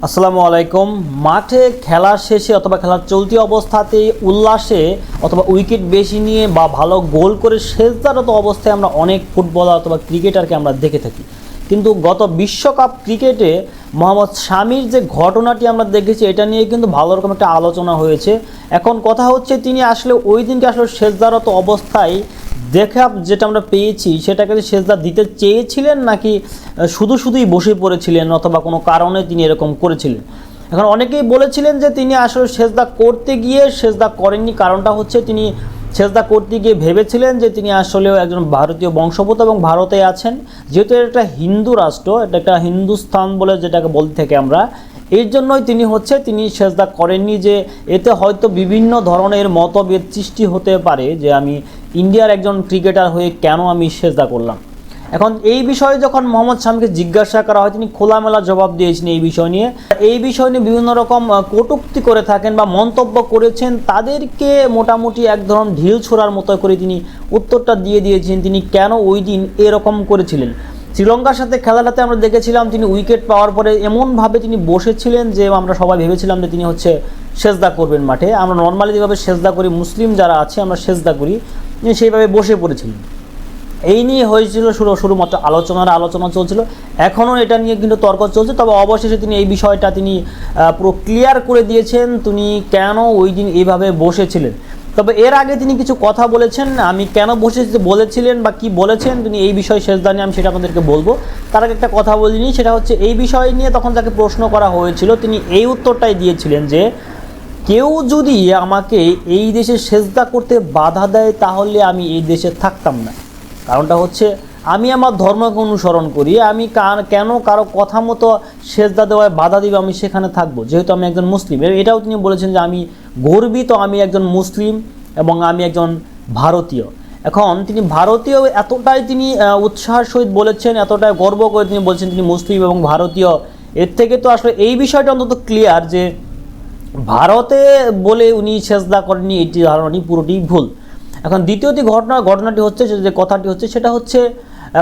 আসসালামু আলাইকুম। মাঠে খেলা শেষে অথবা খেলার চলতি অবস্থাতেই উল্লাসে অথবা উইকেট বেশি নিয়ে বা ভালো গোল করে শেষদারত অবস্থায় আমরা অনেক ফুটবলার অথবা ক্রিকেটারকে আমরা দেখে থাকি, কিন্তু গত বিশ্বকাপ ক্রিকেটে মোহাম্মদ শামির যে ঘটনাটি আমরা দেখেছি এটা নিয়ে কিন্তু ভালো রকম একটা আলোচনা হয়েছে। এখন কথা হচ্ছে তিনি আসলে ওই দিনকে আসলে শেষদারত অবস্থায় দেখা যেটা আমরা পেয়েছি সেটাকে সেজদা দিতে চেয়েছিলেন নাকি শুধুই বসে পড়েছিলেন অথবা কোনো কারণে তিনি এরকম করেছিলেন। এখন অনেকেই বলেছিলেন যে তিনি আসলে সেজদা করতে গিয়ে সেজদা করেননি, কারণটা হচ্ছে তিনি সেজদা করতে গিয়ে ভেবেছিলেন যে তিনি আসলে একজন ভারতীয় বংশোদ্ভূত এবং ভারতে আছেন, যেহেতু এটা একটা হিন্দু রাষ্ট্র, এটা একটা হিন্দুস্তান বলে যেটাকে বলতে থাকি আমরা, এর জন্যই তিনি সেজদা করেননি। যে এতে হয়তো বিভিন্ন ধরনের মতভেদ সৃষ্টি হতে পারে যে আমি ইন্ডিয়ার একজন ক্রিকেটার হয়ে কেন আমি সেজদা করলাম। এখন এই বিষয়ে যখন মোহাম্মদ শামিকে জিজ্ঞাসা করা হয় তিনি খোলামেলা জবাব দিয়েছেন এই বিষয় নিয়ে বিভিন্ন রকম কটূক্তি করে থাকেন বা মন্তব্য করেছেন, তাদেরকে মোটামুটি এক ধরনের ঢিল ছোড়ার মতো করে তিনি উত্তরটা দিয়ে দিয়েছেন তিনি কেন ওই দিন এরকম করেছিলেন। শ্রীলঙ্কার সাথে খেলাটাতে আমরা দেখেছিলাম তিনি উইকেট পাওয়ার পরে এমনভাবে তিনি বসেছিলেন যে আমরা সবাই ভেবেছিলাম যে তিনি সেজদা করবেন মাঠে। আমরা নর্মালি যেভাবে সেজদা করি, মুসলিম যারা আছে আমরা সেজদা করি, সেইভাবে বসে পড়েছিলেন। এই নিয়ে হয়েছিল শুরুমাত্র আলোচনা চলছিল, এখনও এটা নিয়ে কিন্তু তর্ক চলছে। তবে অবশেষে তিনি এই বিষয়টা পুরো ক্লিয়ার করে দিয়েছেন তিনি কেন ওই দিন এইভাবে বসেছিলেন। তবে এর আগে তিনি কিছু কথা বলেছেন, আমি কেন বলেছিলেন বা কি বলেছেন তিনি এই বিষয়ে সেজদা নিয়ে আমি সেটা আপনাদেরকে বলবো। তার আগে একটা কথা বলিনি, সেটা হচ্ছে এই বিষয় নিয়ে তখন তাকে প্রশ্ন করা হয়েছিল, তিনি এই উত্তরটাই দিয়েছিলেন যে কেউ যদি আমাকে এই দেশে সেজদা করতে বাধা দেয় তাহলে আমি এই দেশে থাকতাম না। কারণটা হচ্ছে আমি আমার ধর্মকে অনুসরণ করি, আমি কেন কারো কথা মতো সেজদা দেওয়ায় বাধা দিব আমি সেখানে থাকবো, যেহেতু আমি একজন মুসলিম। এটাও তিনি বলেছেন যে আমি গর্বিত, আমি একজন মুসলিম এবং আমি একজন ভারতীয়। এখন তিনি ভারতীয় এতটাই তিনি উৎসাহের সহিত বলেছেন, এতটাই গর্ব করে তিনি বলছেন তিনি মুসলিম এবং ভারতীয়। এর থেকে তো আসলে এই বিষয়টা অন্তত ক্লিয়ার যে ভারতে বলে উনি সেজদা করেননি, এটি ধারণাটি পুরোটি ভুল। এখন দ্বিতীয়টি ঘটনাটি হচ্ছে যে কথাটি হচ্ছে সেটা হচ্ছে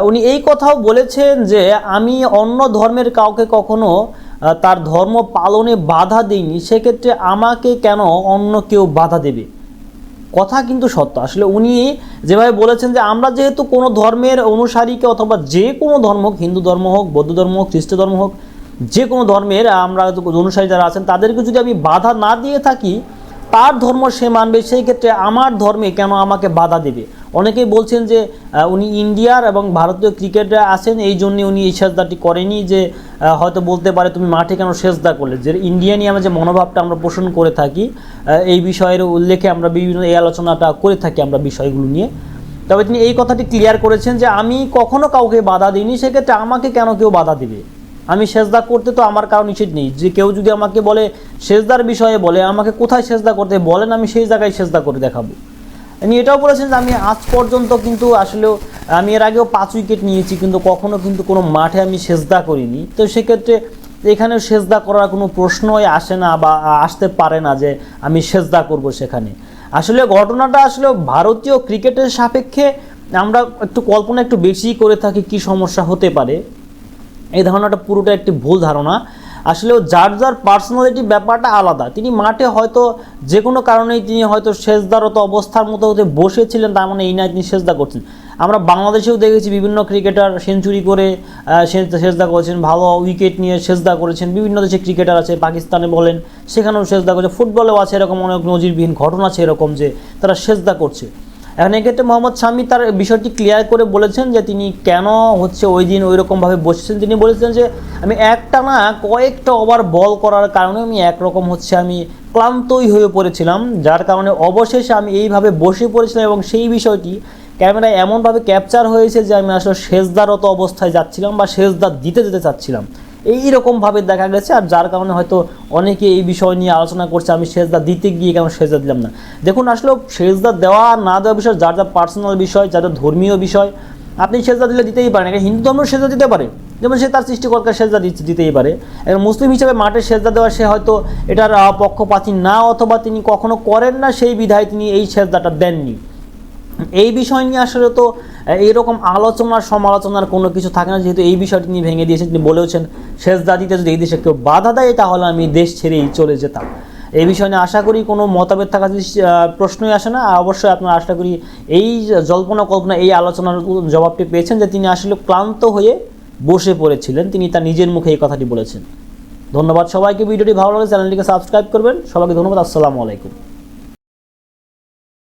উনি এই কথাও বলেছেন যে আমি অন্য ধর্মের কাউকে কখনো তার ধর্ম পালনে বাধা দিইনি, সেক্ষেত্রে আমাকে কেন অন্য কেউ বাধা দেবে। কথা কিন্তু সত্য। আসলে উনি যেভাবে বলেছেন যে আমরা যেহেতু কোনো ধর্মের অনুসারীকে অথবা যে কোনো ধর্ম হোক, হিন্দু ধর্ম হোক, বৌদ্ধ ধর্ম হোক, খ্রিস্ট ধর্ম হোক, যে কোনো ধর্মের আমরা অনুসারী যারা আছেন তাদেরকে যদি আমি বাধা না দিয়ে থাকি, তার ধর্ম সে মানবে, সেই ক্ষেত্রে আমার ধর্মে কেন আমাকে বাধা দেবে। অনেকেই বলছেন যে উনি ইন্ডিয়ার এবং ভারতীয় ক্রিকেটার আছেন এই জন্যে উনি এই সেজদাটি করেনি, যে হয়তো বলতে পারে তুমি মাঠে কেন সেজদা করলে, যে ইন্ডিয়া নিয়ে আমরা যে মনোভাবটা আমরা পোষণ করে থাকি এই বিষয়ের উল্লেখে আমরা বিভিন্ন এই আলোচনাটা করে থাকি আমরা বিষয়গুলো নিয়ে। তবে তিনি এই কথাটি ক্লিয়ার করেছেন যে আমি কখনো কাউকে বাধা দিইনি, সেক্ষেত্রে আমাকে কেন কেউ বাধা দেবে। আমি সেজদা করতে তো আমার কারো নিষেধ নেই, যে কেউ যদি আমাকে বলে সেজদার বিষয়ে বলে আমাকে কোথায় সেজদা করতে বলেন আমি সেই জায়গায় সেজদা করে দেখাবো। উনি এটাও বলেছেন যে আমি আজ পর্যন্ত কিন্তু আসলেও আমি এর আগেও 5 উইকেট নিয়েছি, কিন্তু কখনো কিন্তু কোনো মাঠে আমি সেজদা করিনি। তো সেক্ষেত্রে এখানেও সেজদা করার কোনো প্রশ্নই আসে না বা আসতে পারে না যে আমি সেজদা করব সেখানে। আসলে ঘটনাটা আসলে ভারতীয় ক্রিকেটের সাপেক্ষে আমরা একটু কল্পনা একটু বেশি করে থাকি কি সমস্যা হতে পারে। এই ধারণাটা পুরোটা একটি ভুল ধারণা। আসলেও যার পার্সোনালিটি ব্যাপারটা আলাদা। তিনি মাঠে হয়তো যে কোনো কারণেই তিনি হয়তো সেজদারত অবস্থার মতো হতে বসেছিলেন, তার মানে এই নয় তিনি সেজদা করছেন। আমরা বাংলাদেশেও দেখেছি বিভিন্ন ক্রিকেটার সেঞ্চুরি করে সেজদা করেছেন, ভালো উইকেট নিয়ে সেজদা করেছেন। বিভিন্ন দেশে ক্রিকেটার আছে, পাকিস্তানে বলেন সেখানেও সেজদা করেছে, ফুটবলেও আছে এরকম অনেক নজিরবিহীন ঘটনা আছে এরকম যে তারা সেজদা করছে। এখন এক্ষেত্রে মোহাম্মদ শামি তার বিষয়টি ক্লিয়ার করে বলেছেন যে তিনি কেন ওই দিন ওই রকমভাবে বসেছেন। তিনি বলেছেন যে আমি একটানা কয়েকটা ওভার বল করার কারণে আমি একরকম আমি ক্লান্তই হয়ে পড়েছিলাম, যার কারণে অবশেষে আমি এইভাবে বসে পড়েছিলাম এবং সেই বিষয়টি ক্যামেরায় এমনভাবে ক্যাপচার হয়েছে যে আমি আসলে সেজদারত অবস্থায় যাচ্ছিলাম বা সেজদা দিতে চাচ্ছিলাম, এইরকমভাবে দেখা গেছে। আর যার কারণে হয়তো অনেকে এই বিষয় নিয়ে আলোচনা করছে আমি সেজদা দিতে গিয়ে কেন সেজদা দিলাম না। দেখুন আসলে সেজদা দেওয়া না দেওয়া বিষয় যার পার্সোনাল বিষয়, যাদের ধর্মীয় বিষয়। আপনি সেজদা দিলে দিতেই পারেন, হিন্দু ধর্ম সেজদা দিতে পারে, যেমন সে তার সৃষ্টিকর্তার সেজদা দিতেই পারে। এবং মুসলিম হিসেবে মাঠে সেজদা দেওয়া সে হয়তো এটার পক্ষপাতী না, অথবা তিনি কখনো করেন না, সেই বিধায় তিনি এই সেজদাটা দেননি। এই বিষয় নিয়ে আসলে তো এইরকম আলোচনার সমালোচনার কোনো কিছু থাকে না, যেহেতু এই বিষয়টি তিনি ভেঙে দিয়েছেন। তিনি বলেওছেন শেষদা দিতে যদি এই দেশে কেউ বাধা দেয় তাহলে আমি দেশ ছেড়েই চলে যেতাম। এই বিষয় নিয়ে আশা করি কোনো মতভেদ থাকার প্রশ্নই আসে না। অবশ্যই আপনারা আশা করি এই জল্পনা কল্পনা এই আলোচনার জবাবটি পেয়েছেন যে তিনি আসলে ক্লান্ত হয়ে বসে পড়েছিলেন, তিনি তার নিজের মুখে এই কথাটি বলেছেন। ধন্যবাদ সবাইকে। ভিডিওটি ভালো লাগলে চ্যানেলটিকে সাবস্ক্রাইব করবেন। সবাইকে ধন্যবাদ। আসসালামু আলাইকুম।